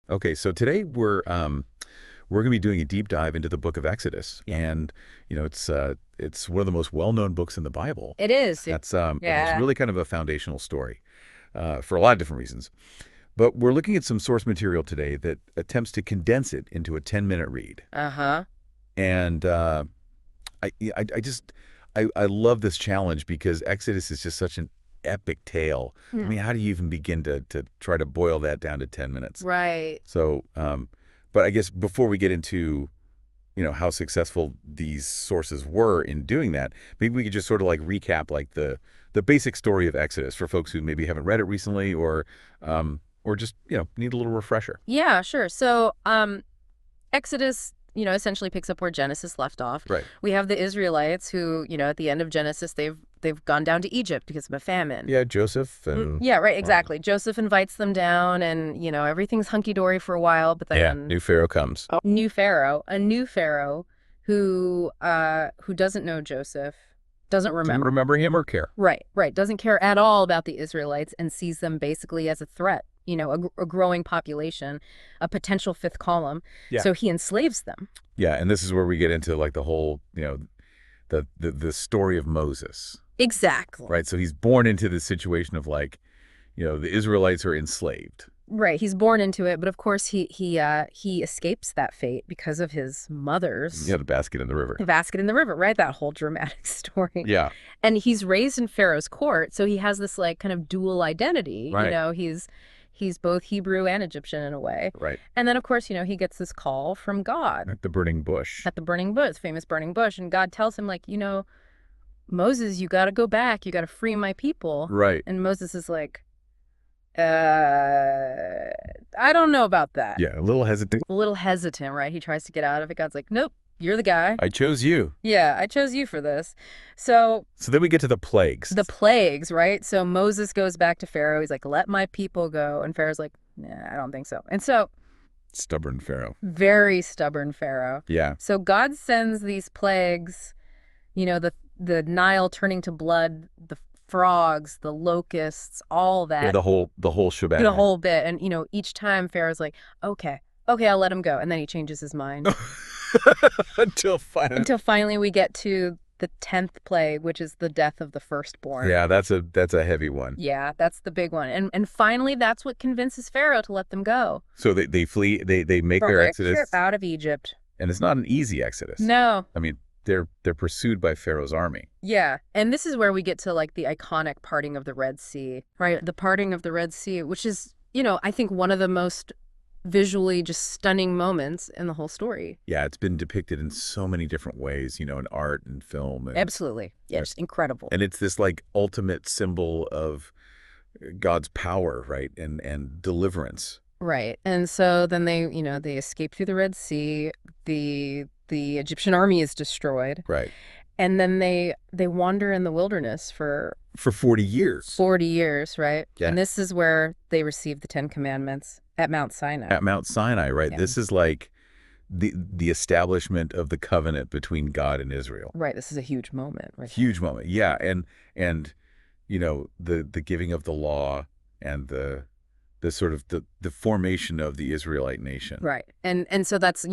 Okay, so today we're going to be doing a deep dive into the book of Exodus, and it's one of the most well-known books in the Bible. It is. And it's Yeah. really kind of a foundational story for a lot of different reasons. But we're looking at some source material today that attempts to condense it into a 10-minute read. Uh-huh. And I just I love this challenge because Exodus is just such an epic tale. I Hmm. mean, how do you even begin to try to boil that down to 10 minutes? Right. So, but I guess before we get into, how successful these sources were in doing that, maybe we could just sort of like recap like the basic story of Exodus for folks who maybe haven't read it recently or just, need a little refresher. Yeah, sure. So, Exodus, essentially picks up where Genesis left off. Right. We have the Israelites who, at the end of Genesis, they've gone down to Egypt because of a famine. Yeah, Joseph and Yeah, right, exactly. Joseph invites them down and, everything's hunky-dory for a while, but yeah, then new Pharaoh comes. a new Pharaoh who doesn't know Joseph, doesn't Didn't remember. remember him or care. Right, right. Doesn't care at all about the Israelites and sees them basically as a threat, a growing population, a potential fifth column. Yeah. So he enslaves them. Yeah, and this is where we get into like the whole, the story of Moses, Exactly. right? So he's born into this situation of like, the Israelites are enslaved. Right. He's born into it, but of course he escapes that fate because of his mother's Yeah, the basket in the river. basket in the river, right? That whole dramatic story. Yeah, And he's raised in Pharaoh's court, so he has this like kind of dual identity. right, He's both Hebrew and Egyptian in a way. right. And then of course, he gets this call from God At the burning bush. at the burning bush, famous burning bush, and God tells him like, Moses, you got to go back. You got to free my people. Right. And Moses is like, I don't know about that. Yeah, a little hesitant. A little hesitant, right? He tries to get out of it. God's like, nope, you're the guy. I chose you. Yeah, I chose you for this. So So then we get to the plagues. the plagues, right? So Moses goes back to Pharaoh. He's like, let my people go. And Pharaoh's like, nah, I don't think so. And so Stubborn Pharaoh. very stubborn Pharaoh. Yeah. So God sends these plagues, the Nile turning to blood, the frogs, the locusts, all Yeah, that, the whole shebang. the whole bit. And, each time Pharaoh's like, okay, I'll let him go. And then he changes his mind Until finally. until finally we get to the 10th plague, which is the death of the firstborn. Yeah, that's a heavy one. Yeah, that's the big one. And finally, that's what convinces Pharaoh to let them go. So they flee, they make For their a exodus, trip out of Egypt. and it's not an easy exodus. No. I mean, they're pursued by Pharaoh's army. Yeah. And this is where we get to like the iconic parting of the Red Sea, right? The parting of the Red Sea, which is, I think one of the most visually just stunning moments in the whole story. Yeah, it's been depicted in so many different ways, in art and film. Absolutely. Yeah, just incredible. And it's this like ultimate symbol of God's power, right? And deliverance. Right. And so then they escape through the Red Sea. The Egyptian army is destroyed. Right. And then they wander in the wilderness for For 40 years. 40 years, right? Yeah. And this is where they receive the 10 Commandments at Mount Sinai. At Mount Sinai, right? Yeah. This is like the establishment of the covenant between God and Israel. Right. This is a huge moment, right? Huge moment. Yeah. And the giving of the law and the sort of the formation of the Israelite nation. Right. And so that's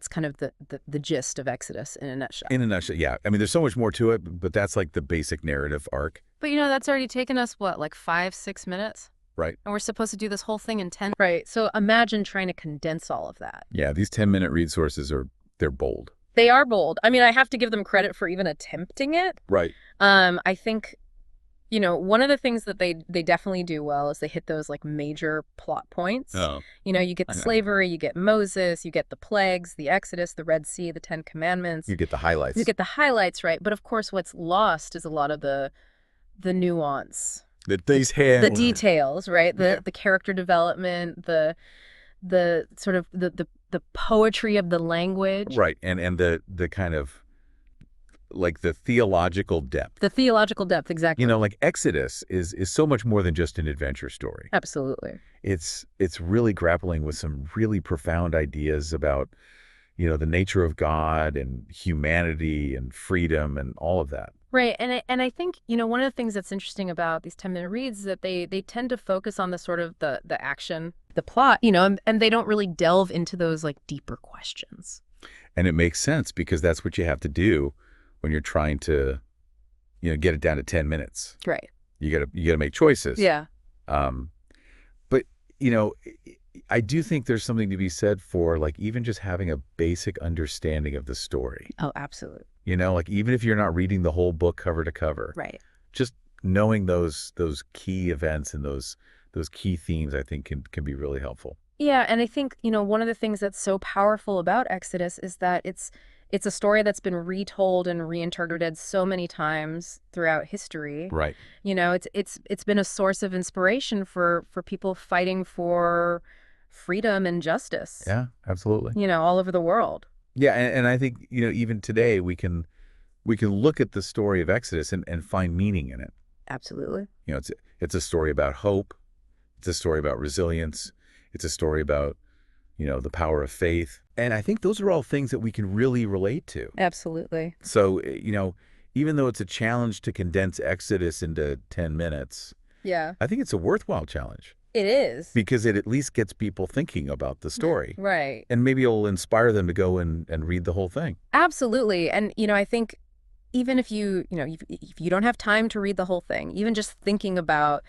kind of the gist of Exodus in a nutshell. In a nutshell, yeah. I mean, there's so much more to it, but that's like the basic narrative arc. But that's already taken us what, like 5-6 minutes? Right. And we're supposed to do this whole thing in 10. Right. So imagine trying to condense all of that. Yeah, these 10-minute read sources they're bold. They are bold. I mean, I have to give them credit for even attempting it. Right. I think, one of the things that they definitely do well is they hit those like major plot points. Oh. You get the slavery, you get Moses, you get the plagues, the Exodus, the Red Sea, the 10 Commandments. You get the highlights. You get the highlights, right? But of course, what's lost is a lot of the nuance, the details, right? The character development, the sort of the poetry of the language. Right. And the kind of like the theological depth. The theological depth, exactly. Like Exodus is so much more than just an adventure story. Absolutely. It's really grappling with some really profound ideas about, the nature of God and humanity and freedom and all of that. Right. And I think, one of the things that's interesting about these 10-minute reads is that they tend to focus on the sort of the action, the plot, and they don't really delve into those like deeper questions. And it makes sense because that's what you have to do when you're trying to, get it down to 10 minutes. Right. You gotta make choices. Yeah. But, I do think there's something to be said for like even just having a basic understanding of the story. Oh, absolutely. Like even if you're not reading the whole book cover to cover. Right. Just knowing those key events and those key themes, I think can be really helpful. Yeah, and I think, one of the things that's so powerful about Exodus is that it's a story that's been retold and reinterpreted so many times throughout history. Right. It's been a source of inspiration for people fighting for freedom and justice. Yeah, absolutely. All over the world. Yeah, and I think, even today we can look at the story of Exodus and find meaning in it. Absolutely. It's a story about hope. It's a story about resilience. It's a story about, the power of faith. And I think those are all things that we can really relate to. Absolutely. So, even though it's a challenge to condense Exodus into 10 minutes, yeah, I think it's a worthwhile challenge. It is. Because it at least gets people thinking about the story. Right. And maybe it'll inspire them to go and read the whole thing. Absolutely. And, I think even if if you don't have time to read the whole thing, even just thinking about,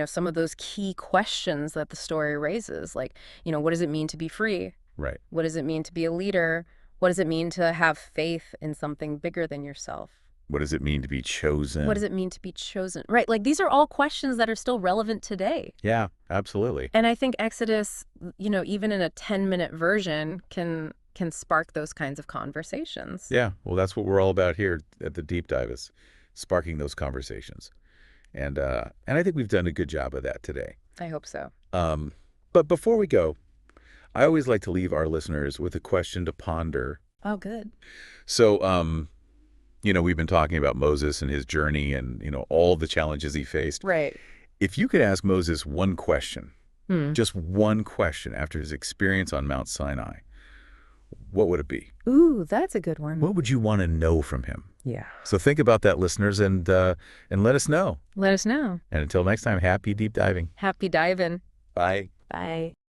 some of those key questions that the story raises, like, what does it mean to be free? Right. What does it mean to be a leader? What does it mean to have faith in something bigger than yourself? What does it mean to be chosen? What does it mean to be chosen? Right. Like these are all questions that are still relevant today. Yeah, absolutely. And I think Exodus, even in a 10-minute version can spark those kinds of conversations. Yeah. Well, that's what we're all about here at the Deep Dive, is sparking those conversations. And I think we've done a good job of that today. I hope so. But before we go, I always like to leave our listeners with a question to ponder. Oh, good. So, we've been talking about Moses and his journey and, all the challenges he faced. Right. If you could ask Moses one question, just one question after his experience on Mount Sinai, what would it be? Ooh, that's a good one. What would you want to know from him? Yeah. So think about that, listeners, and let us know. Let us know. And until next time, happy deep diving. Happy diving. Bye. Bye.